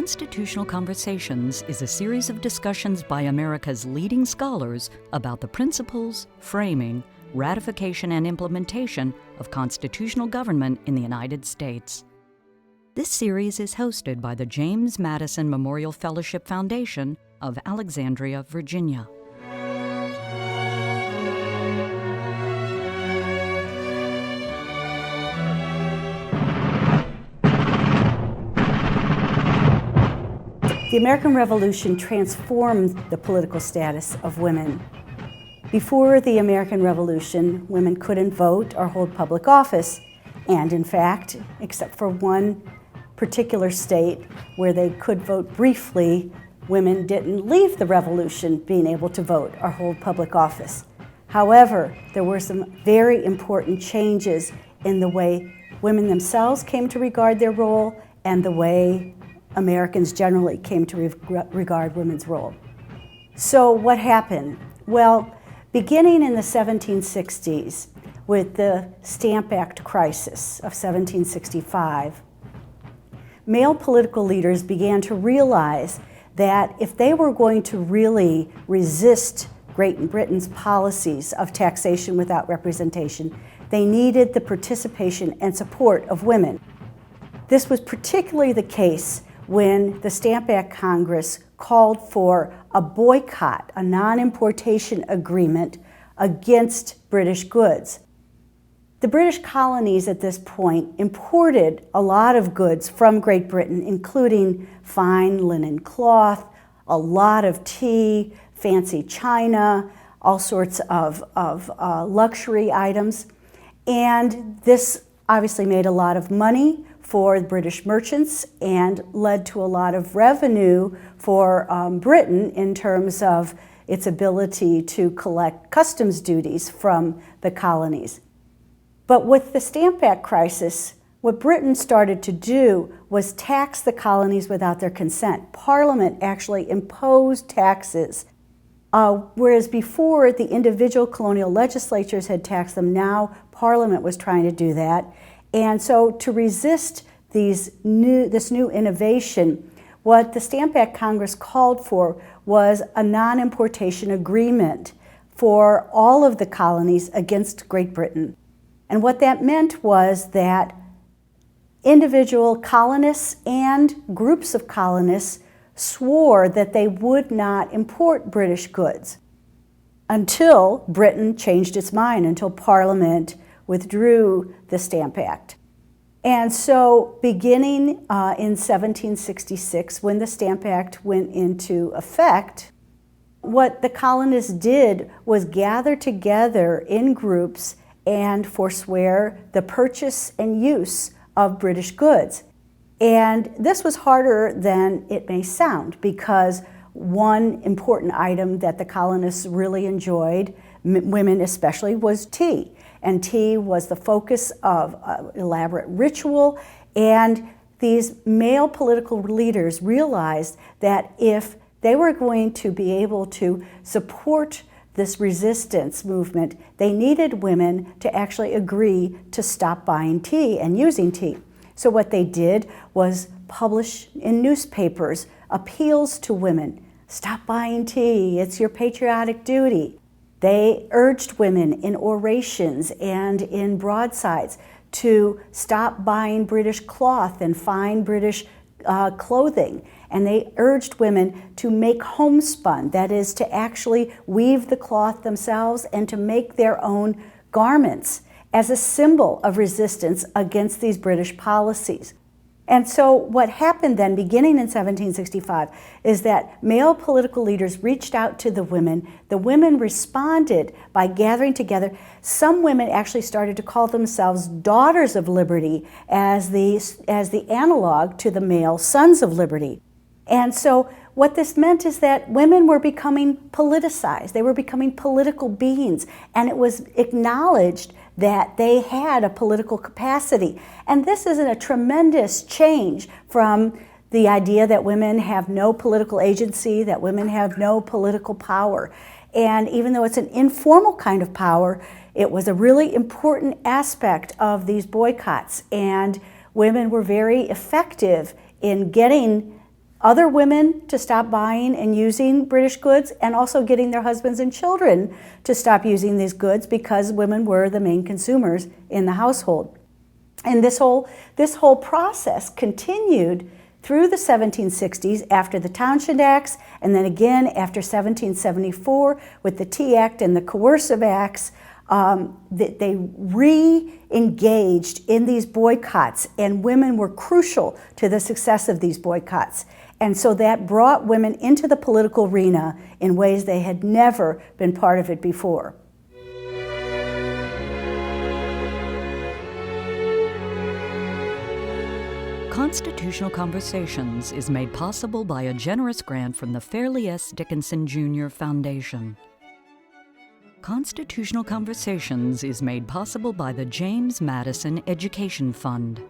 Constitutional Conversations is a series of discussions by America's leading scholars about the principles, framing, ratification, and implementation of constitutional government in the United States. This series is hosted by the James Madison Memorial Fellowship Foundation of Alexandria, Virginia. The American Revolution transformed the political status of women. Before the American Revolution, women couldn't vote or hold public office, and in fact, except for one particular state where they could vote briefly, women didn't leave the revolution being able to vote or hold public office. However, there were some very important changes in the way women themselves came to regard their role and the way Americans generally came to regard women's role. So what happened? Well, beginning in the 1760s with the Stamp Act crisis of 1765, male political leaders began to realize that if they were going to really resist Great Britain's policies of taxation without representation, they needed the participation and support of women. This was particularly the case when the Stamp Act Congress called for a boycott, a non-importation agreement against British goods. The British colonies at this point imported a lot of goods from Great Britain, including fine linen cloth, a lot of tea, fancy china, all sorts of luxury items. And this obviously made a lot of money for British merchants and led to a lot of revenue for Britain in terms of its ability to collect customs duties from the colonies. But with the Stamp Act crisis, what Britain started to do was tax the colonies without their consent. Parliament actually imposed taxes, whereas before the individual colonial legislatures had taxed them. Now Parliament was trying to do that. And so to resist this new innovation, what the Stamp Act Congress called for was a non-importation agreement for all of the colonies against Great Britain. And what that meant was that individual colonists and groups of colonists swore that they would not import British goods until Britain changed its mind, until Parliament withdrew the Stamp Act. And so beginning in 1766, when the Stamp Act went into effect, what the colonists did was gather together in groups and forswear the purchase and use of British goods. And this was harder than it may sound, because one important item that the colonists really enjoyed, women especially, was tea. And tea was the focus of elaborate ritual, and these male political leaders realized that if they were going to be able to support this resistance movement, they needed women to actually agree to stop buying tea and using tea. So what they did was publish in newspapers appeals to women: stop buying tea, it's your patriotic duty. They urged women in orations and in broadsides to stop buying British cloth and fine British clothing. And they urged women to make homespun, that is, to actually weave the cloth themselves and to make their own garments as a symbol of resistance against these British policies. And so what happened then, beginning in 1765, is that male political leaders reached out to the women. The women responded by gathering together. Some women actually started to call themselves Daughters of Liberty as the analog to the male Sons of Liberty. And so what this meant is that women were becoming politicized. They were becoming political beings, and it was acknowledged that they had a political capacity. And this is a tremendous change from the idea that women have no political agency, that women have no political power. And even though it's an informal kind of power, it was a really important aspect of these boycotts. And women were very effective in getting other women to stop buying and using British goods, and also getting their husbands and children to stop using these goods because women were the main consumers in the household. And this whole process continued through the 1760s after the Townshend Acts, and then again after 1774 with the Tea Act and the Coercive Acts. They re-engaged in these boycotts, and women were crucial to the success of these boycotts. And so that brought women into the political arena in ways they had never been part of it before. Constitutional Conversations is made possible by a generous grant from the Fairleigh S. Dickinson Jr. Foundation. Constitutional Conversations is made possible by the James Madison Education Fund.